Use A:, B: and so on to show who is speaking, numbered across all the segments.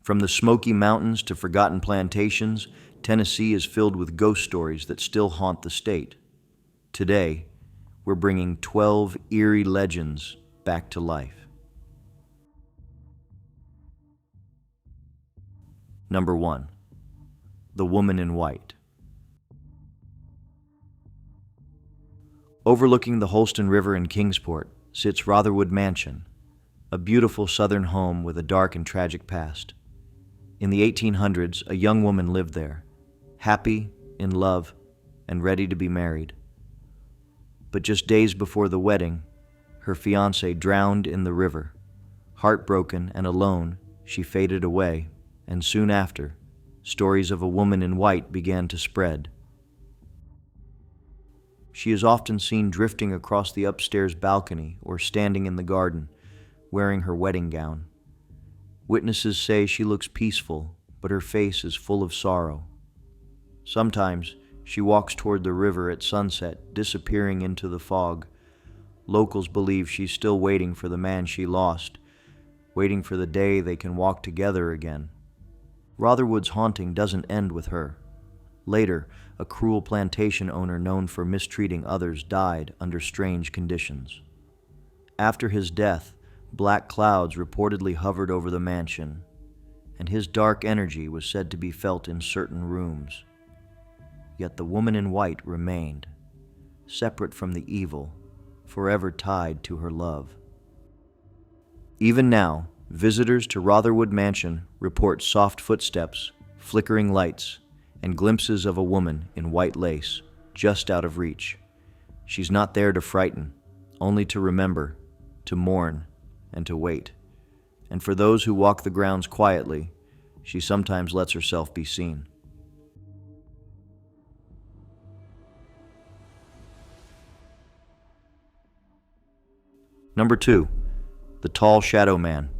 A: From the Smoky Mountains to forgotten plantations, Tennessee is filled with ghost stories that still haunt the state. Today, we're bringing 12 eerie legends back to life. Number 1. The Woman in White. Overlooking the Holston River in Kingsport sits Rotherwood Mansion, a beautiful southern home with a dark and tragic past. In the 1800s, a young woman lived there, happy, in love, and ready to be married. But just days before the wedding, her fiancé drowned in the river. Heartbroken and alone, she faded away, and soon after, stories of a woman in white began to spread. She is often seen drifting across the upstairs balcony or standing in the garden, wearing her wedding gown. Witnesses say she looks peaceful, but her face is full of sorrow. Sometimes she walks toward the river at sunset, disappearing into the fog. Locals believe she's still waiting for the man she lost, waiting for the day they can walk together again. Rotherwood's haunting doesn't end with her. Later, a cruel plantation owner known for mistreating others died under strange conditions. After his death, black clouds reportedly hovered over the mansion, and his dark energy was said to be felt in certain rooms. Yet the woman in white remained, separate from the evil, forever tied to her love. Even now, visitors to Rotherwood Mansion report soft footsteps, flickering lights, and glimpses of a woman in white lace, just out of reach. She's not there to frighten, only to remember, to mourn, and to wait. And for those who walk the grounds quietly, she sometimes lets herself be seen. Number 2. The Tall Shadow Man.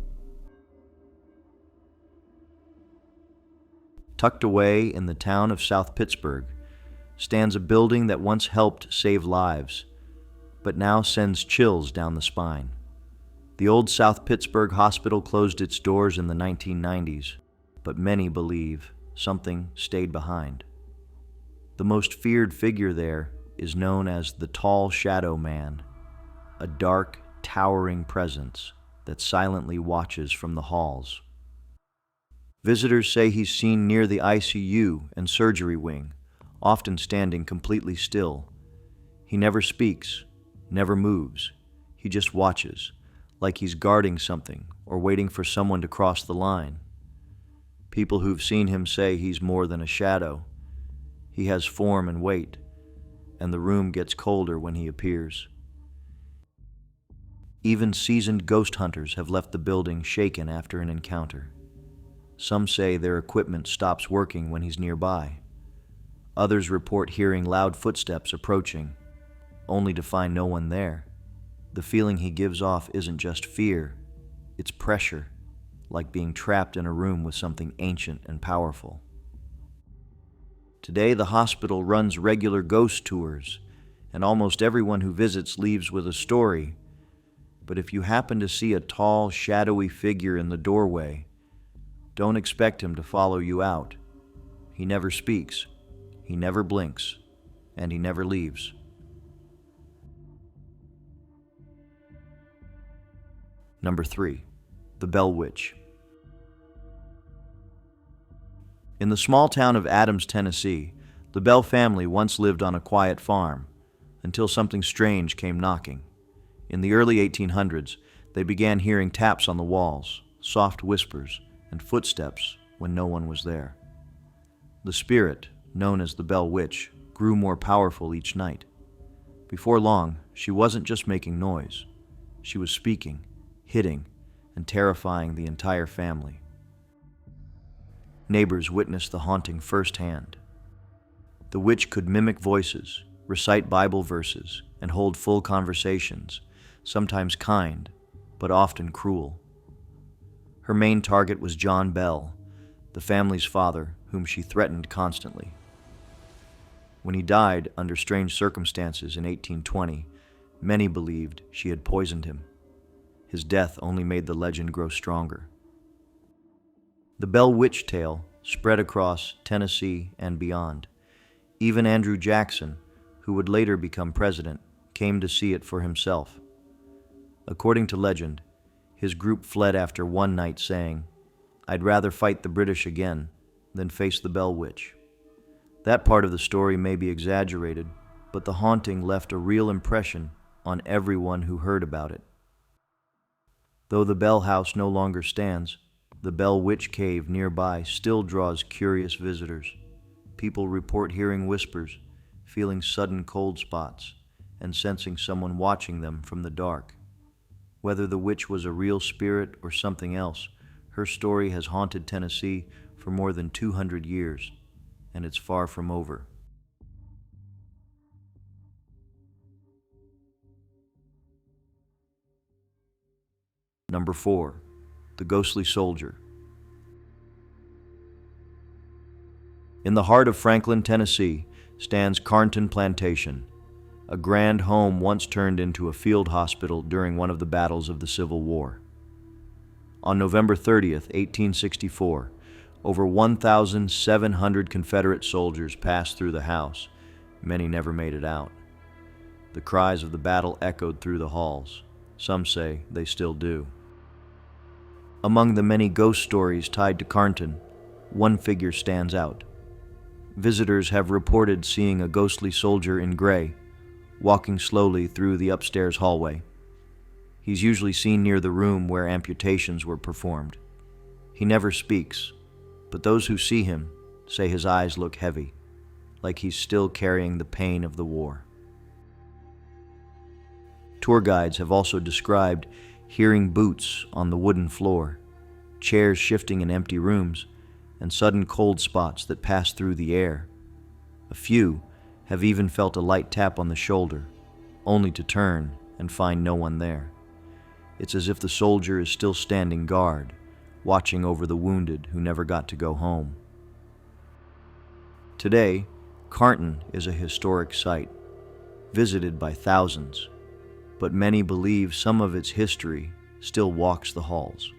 A: Tucked away in the town of South Pittsburgh stands a building that once helped save lives, but now sends chills down the spine. The old South Pittsburgh Hospital closed its doors in the 1990s, but many believe something stayed behind. The most feared figure there is known as the Tall Shadow Man, a dark, towering presence that silently watches from the halls. Visitors say he's seen near the ICU and surgery wing, often standing completely still. He never speaks, never moves. He just watches, like he's guarding something or waiting for someone to cross the line. People who've seen him say he's more than a shadow. He has form and weight, and the room gets colder when he appears. Even seasoned ghost hunters have left the building shaken after an encounter. Some say their equipment stops working when he's nearby. Others report hearing loud footsteps approaching, only to find no one there. The feeling he gives off isn't just fear, it's pressure, like being trapped in a room with something ancient and powerful. Today, the hospital runs regular ghost tours, and almost everyone who visits leaves with a story. But if you happen to see a tall, shadowy figure in the doorway, don't expect him to follow you out. He never speaks, he never blinks, and he never leaves. Number 3. The Bell Witch. In the small town of Adams, Tennessee, the Bell family once lived on a quiet farm, until something strange came knocking. In the early 1800s, they began hearing taps on the walls, soft whispers, and footsteps when no one was there. The spirit, known as the Bell Witch, grew more powerful each night. Before long, she wasn't just making noise. She was speaking, hitting, and terrifying the entire family. Neighbors witnessed the haunting firsthand. The witch could mimic voices, recite Bible verses, and hold full conversations, sometimes kind, but often cruel. Her main target was John Bell, the family's father, whom she threatened constantly. When he died under strange circumstances in 1820, many believed she had poisoned him. His death only made the legend grow stronger. The Bell Witch tale spread across Tennessee and beyond. Even Andrew Jackson, who would later become president, came to see it for himself. According to legend, his group fled after one night saying, "I'd rather fight the British again than face the Bell Witch." That part of the story may be exaggerated, but the haunting left a real impression on everyone who heard about it. Though the Bell House no longer stands, the Bell Witch Cave nearby still draws curious visitors. People report hearing whispers, feeling sudden cold spots, and sensing someone watching them from the dark. Whether the witch was a real spirit or something else, her story has haunted Tennessee for more than 200 years, and it's far from over. Number 4. The Ghostly Soldier. In the heart of Franklin, Tennessee, stands Carnton Plantation, a grand home once turned into a field hospital during one of the battles of the Civil War. On November 30th, 1864, over 1,700 Confederate soldiers passed through the house. Many never made it out. The cries of the battle echoed through the halls. Some say they still do. Among the many ghost stories tied to Carnton, one figure stands out. Visitors have reported seeing a ghostly soldier in gray, walking slowly through the upstairs hallway. He's usually seen near the room where amputations were performed. He never speaks, but those who see him say his eyes look heavy, like he's still carrying the pain of the war. Tour guides have also described hearing boots on the wooden floor, chairs shifting in empty rooms, and sudden cold spots that pass through the air. A few have even felt a light tap on the shoulder, only to turn and find no one there. It's as if the soldier is still standing guard, watching over the wounded who never got to go home. Today, Carnton is a historic site, visited by thousands, but many believe some of its history still walks the halls.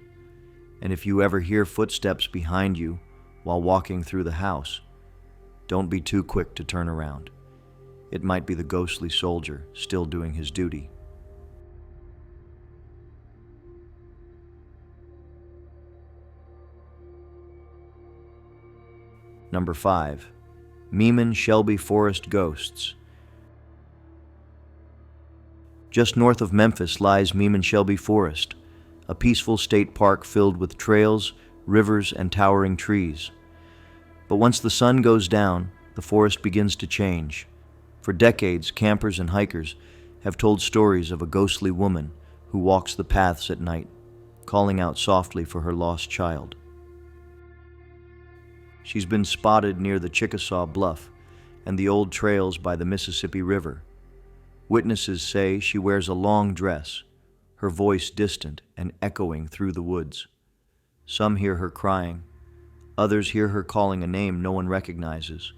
A: And if you ever hear footsteps behind you while walking through the house, don't be too quick to turn around. It might be the ghostly soldier still doing his duty. Number 5. Miman Shelby Forest Ghosts. Just north of Memphis lies Miman Shelby Forest, a peaceful state park filled with trails, rivers, and towering trees. But once the sun goes down, the forest begins to change. For decades, campers and hikers have told stories of a ghostly woman who walks the paths at night, calling out softly for her lost child. She's been spotted near the Chickasaw Bluff and the old trails by the Mississippi River. Witnesses say she wears a long dress, her voice distant and echoing through the woods. Some hear her crying. Others hear her calling a name no one recognizes.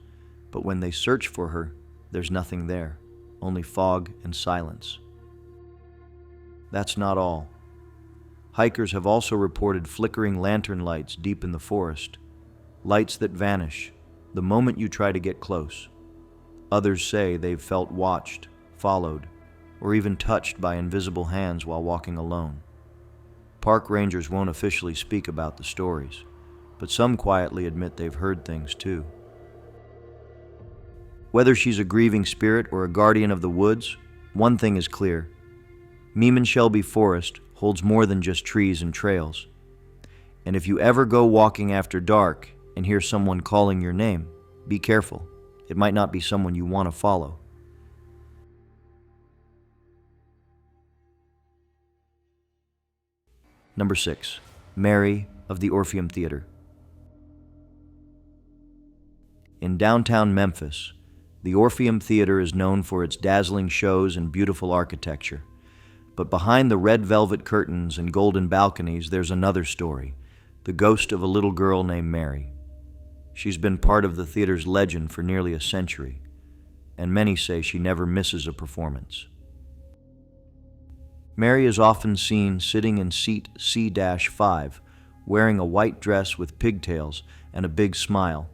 A: But when they search for her, there's nothing there, only fog and silence. That's not all. Hikers have also reported flickering lantern lights deep in the forest, lights that vanish the moment you try to get close. Others say they've felt watched, followed, or even touched by invisible hands while walking alone. Park rangers won't officially speak about the stories, but some quietly admit they've heard things too. Whether she's a grieving spirit or a guardian of the woods, one thing is clear. Miman Shelby Forest holds more than just trees and trails. And if you ever go walking after dark and hear someone calling your name, be careful. It might not be someone you want to follow. Number 6. Mary of the Orphium Theater. In downtown Memphis, the Orphium Theater is known for its dazzling shows and beautiful architecture. But behind the red velvet curtains and golden balconies, there's another story, the ghost of a little girl named Mary. She's been part of the theater's legend for nearly a century, and many say she never misses a performance. Mary is often seen sitting in seat C-5, wearing a white dress with pigtails and a big smile.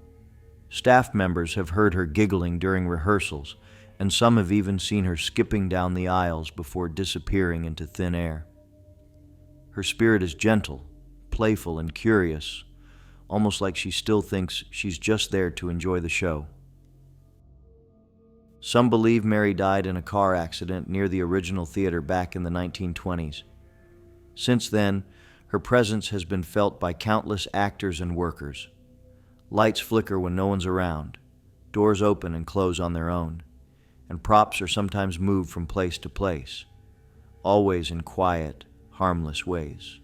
A: Staff members have heard her giggling during rehearsals, and some have even seen her skipping down the aisles before disappearing into thin air. Her spirit is gentle, playful, and curious, almost like she still thinks she's just there to enjoy the show. Some believe Mary died in a car accident near the original theater back in the 1920s. Since then, her presence has been felt by countless actors and workers. Lights flicker when no one's around, doors open and close on their own, and props are sometimes moved from place to place, always in quiet, harmless ways.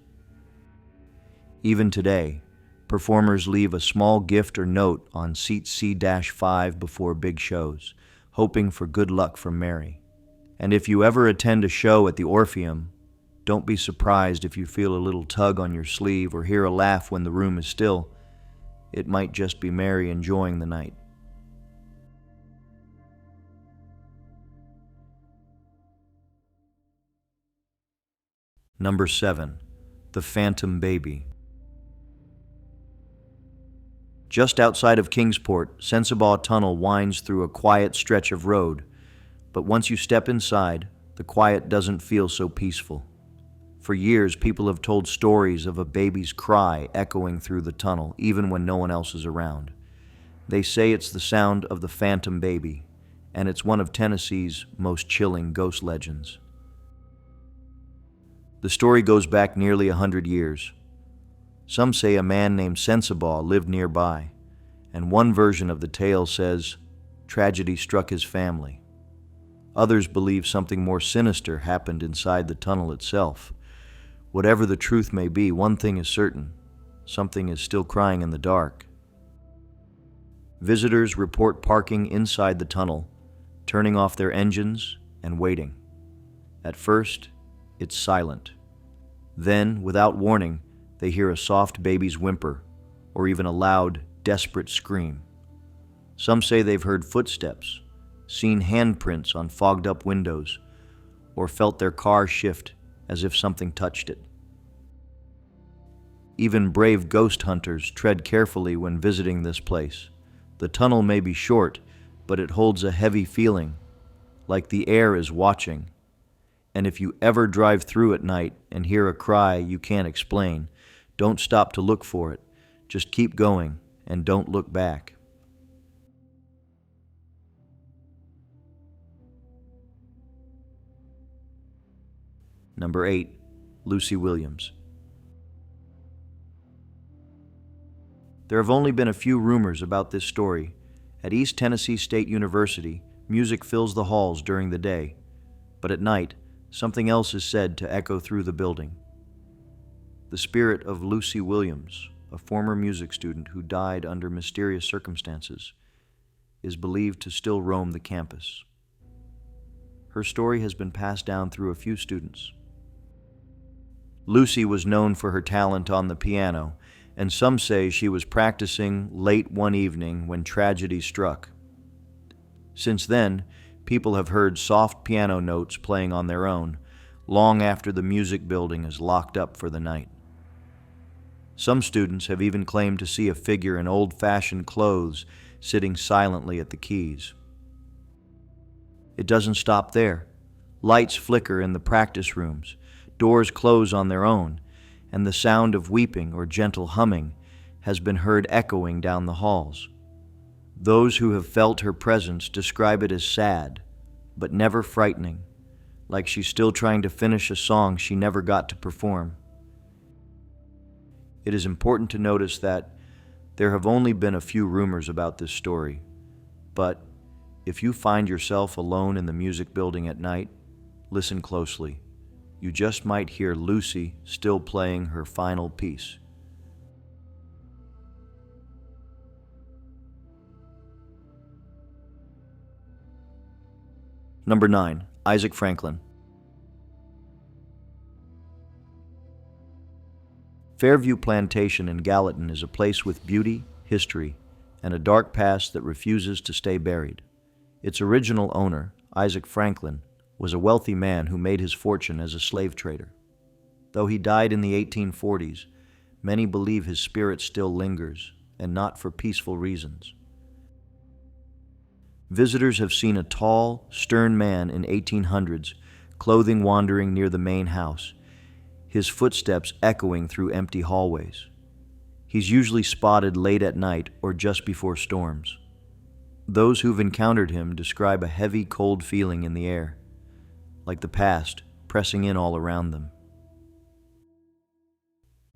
A: Even today, performers leave a small gift or note on seat C-5 before big shows, hoping for good luck from Mary. And if you ever attend a show at the Orphium, don't be surprised if you feel a little tug on your sleeve or hear a laugh when the room is still. It might just be Mary enjoying the night. Number 7. The Phantom Baby. Just outside of Kingsport, Sensabaugh Tunnel winds through a quiet stretch of road, but once you step inside, the quiet doesn't feel so peaceful. For years, people have told stories of a baby's cry echoing through the tunnel, even when no one else is around. They say it's the sound of the Phantom Baby, and it's one of Tennessee's most chilling ghost legends. The story goes back nearly 100 years. Some say a man named Sensabaugh lived nearby, and one version of the tale says tragedy struck his family. Others believe something more sinister happened inside the tunnel itself. Whatever the truth may be, one thing is certain: something is still crying in the dark. Visitors report parking inside the tunnel, turning off their engines, and waiting. At first, it's silent. Then, without warning, they hear a soft baby's whimper, or even a loud, desperate scream. Some say they've heard footsteps, seen handprints on fogged-up windows, or felt their car shift as if something touched it. Even brave ghost hunters tread carefully when visiting this place. The tunnel may be short, but it holds a heavy feeling, like the air is watching. And if you ever drive through at night and hear a cry you can't explain, don't stop to look for it. Just keep going and don't look back. Number 8. Lucy Williams. There have only been a few rumors about this story. At East Tennessee State University, music fills the halls during the day, but at night, something else is said to echo through the building. The spirit of Lucy Williams, a former music student who died under mysterious circumstances, is believed to still roam the campus. Her story has been passed down through a few students. Lucy was known for her talent on the piano, and some say she was practicing late one evening when tragedy struck. Since then, people have heard soft piano notes playing on their own, long after the music building is locked up for the night. Some students have even claimed to see a figure in old-fashioned clothes sitting silently at the keys. It doesn't stop there. Lights flicker in the practice rooms, doors close on their own, and the sound of weeping or gentle humming has been heard echoing down the halls. Those who have felt her presence describe it as sad, but never frightening, like she's still trying to finish a song she never got to perform. It is important to notice that there have only been a few rumors about this story, but if you find yourself alone in the music building at night, listen closely. You just might hear Lucy still playing her final piece. Number 9. Isaac Franklin. Fairview Plantation in Gallatin is a place with beauty, history, and a dark past that refuses to stay buried. Its original owner, Isaac Franklin, was a wealthy man who made his fortune as a slave trader. Though he died in the 1840s, Many believe his spirit still lingers, and not for peaceful reasons. Visitors have seen a tall, stern man in 1800s, clothing wandering near the main house, his footsteps echoing through empty hallways. He's usually spotted late at night or just before storms. Those who've encountered him describe a heavy, cold feeling in the air, like the past pressing in all around them.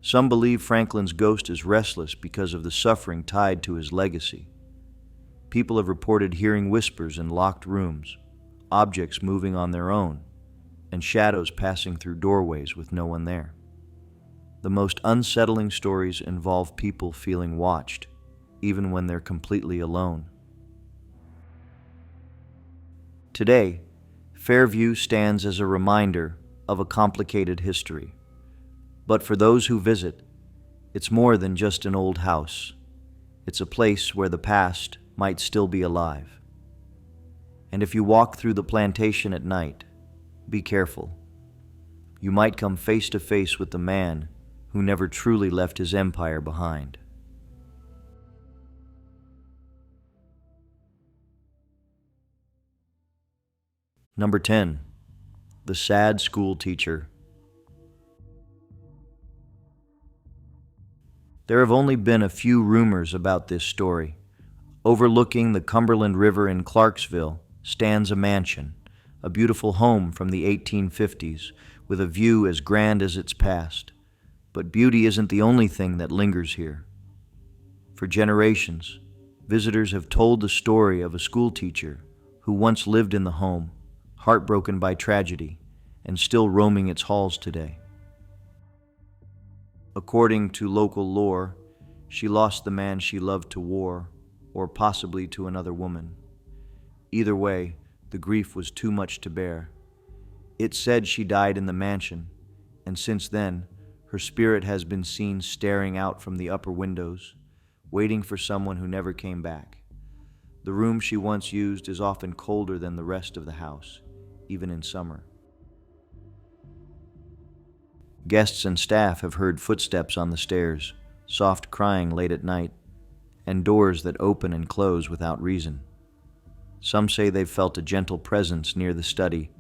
A: Some believe Franklin's ghost is restless because of the suffering tied to his legacy. People have reported hearing whispers in locked rooms, objects moving on their own, and shadows passing through doorways with no one there. The most unsettling stories involve people feeling watched, even when they're completely alone. Today, Fairview stands as a reminder of a complicated history. But for those who visit, it's more than just an old house. It's a place where the past might still be alive. And if you walk through the plantation at night, be careful. You might come face to face with the man who never truly left his empire behind. Number 10. The Sad School Teacher. There have only been a few rumors about this story. Overlooking the Cumberland River in Clarksville stands a mansion, a beautiful home from the 1850s, with a view as grand as its past. But beauty isn't the only thing that lingers here. For generations, visitors have told the story of a schoolteacher who once lived in the home, heartbroken by tragedy, and still roaming its halls today. According to local lore, she lost the man she loved to war, or possibly to another woman. Either way, the grief was too much to bear. It's said she died in the mansion, and since then, her spirit has been seen staring out from the upper windows, waiting for someone who never came back. The room she once used is often colder than the rest of the house, even in summer. Guests and staff have heard footsteps on the stairs, soft crying late at night, and doors that open and close without reason. Some say they've felt a gentle presence near the study,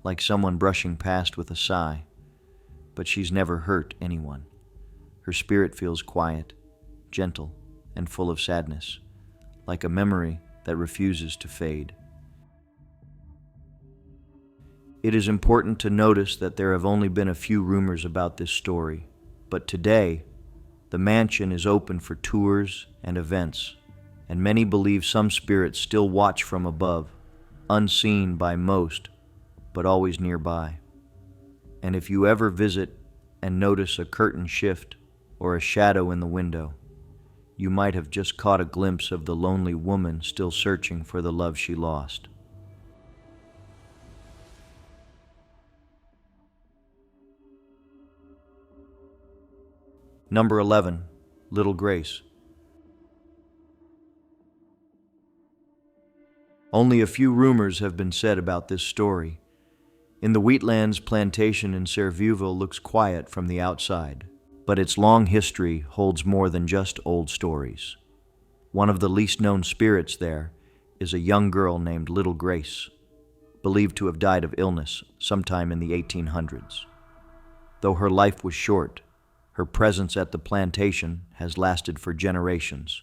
A: like someone brushing past with a sigh. But she's never hurt anyone. Her spirit feels quiet, gentle, and full of sadness, like a memory that refuses to fade. It is important to notice that there have only been a few rumors about this story, but today, the mansion is open for tours and events, and many believe some spirits still watch from above, unseen by most, but always nearby. And if you ever visit and notice a curtain shift or a shadow in the window, you might have just caught a glimpse of the lonely woman still searching for the love she lost. Number 11. Little Grace. Only a few rumors have been said about this story. In the Wheatlands plantation in Fairviewville looks quiet from the outside, but its long history holds more than just old stories. One of the least known spirits there is a young girl named Little Grace, believed to have died of illness sometime in the 1800s. Though her life was short, her presence at the plantation has lasted for generations,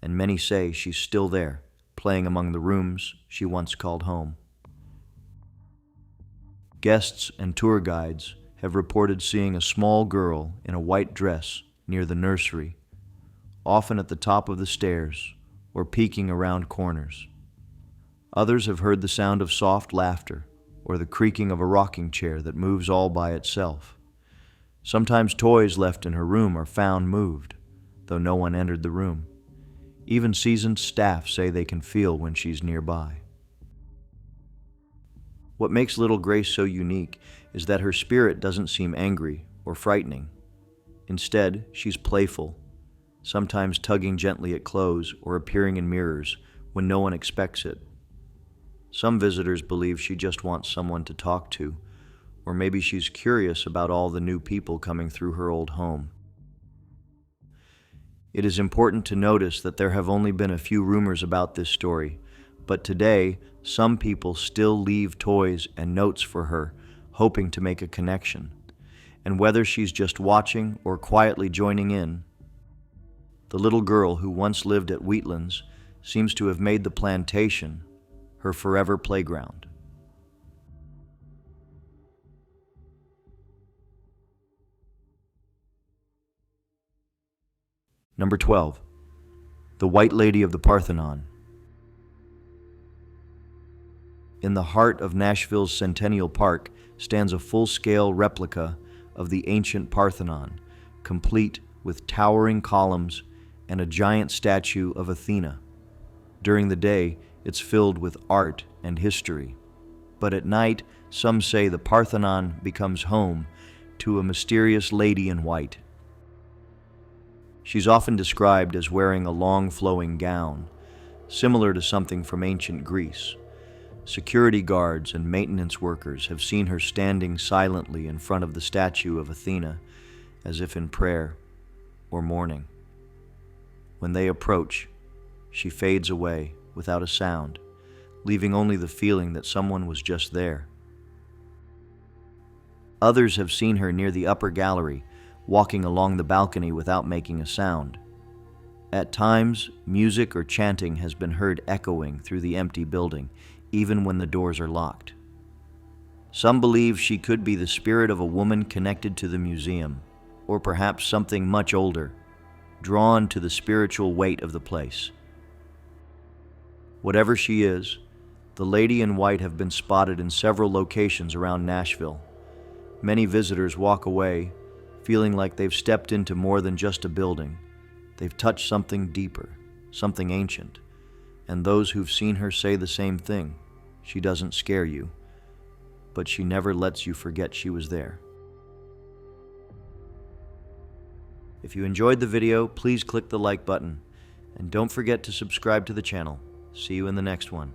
A: and many say she's still there, playing among the rooms she once called home. Guests and tour guides have reported seeing a small girl in a white dress near the nursery, often at the top of the stairs or peeking around corners. Others have heard the sound of soft laughter or the creaking of a rocking chair that moves all by itself. Sometimes toys left in her room are found moved, though no one entered the room. Even seasoned staff say they can feel when she's nearby. What makes Little Grace so unique is that her spirit doesn't seem angry or frightening. Instead, she's playful, sometimes tugging gently at clothes or appearing in mirrors when no one expects it. Some visitors believe she just wants someone to talk to, or maybe she's curious about all the new people coming through her old home. It is important to notice that there have only been a few rumors about this story, but today some people still leave toys and notes for her, hoping to make a connection. And whether she's just watching or quietly joining in, the little girl who once lived at Wheatlands seems to have made the plantation her forever playground. Number 12. The White Lady of the Parthenon. In the heart of Nashville's Centennial Park stands a full-scale replica of the ancient Parthenon, complete with towering columns and a giant statue of Athena. During the day, it's filled with art and history. But at night, some say the Parthenon becomes home to a mysterious lady in white. She's often described as wearing a long flowing gown, similar to something from ancient Greece. Security guards and maintenance workers have seen her standing silently in front of the statue of Athena, as if in prayer or mourning. When they approach, she fades away without a sound, leaving only the feeling that someone was just there. Others have seen her near the upper gallery, walking along the balcony without making a sound. At times, music or chanting has been heard echoing through the empty building, even when the doors are locked. Some believe she could be the spirit of a woman connected to the museum, or perhaps something much older, drawn to the spiritual weight of the place. Whatever she is, the lady in white have been spotted in several locations around Nashville. Many visitors walk away feeling like they've stepped into more than just a building. They've touched something deeper, something ancient. And those who've seen her say the same thing. She doesn't scare you, but she never lets you forget she was there. If you enjoyed the video, please click the like button. And don't forget to subscribe to the channel. See you in the next one.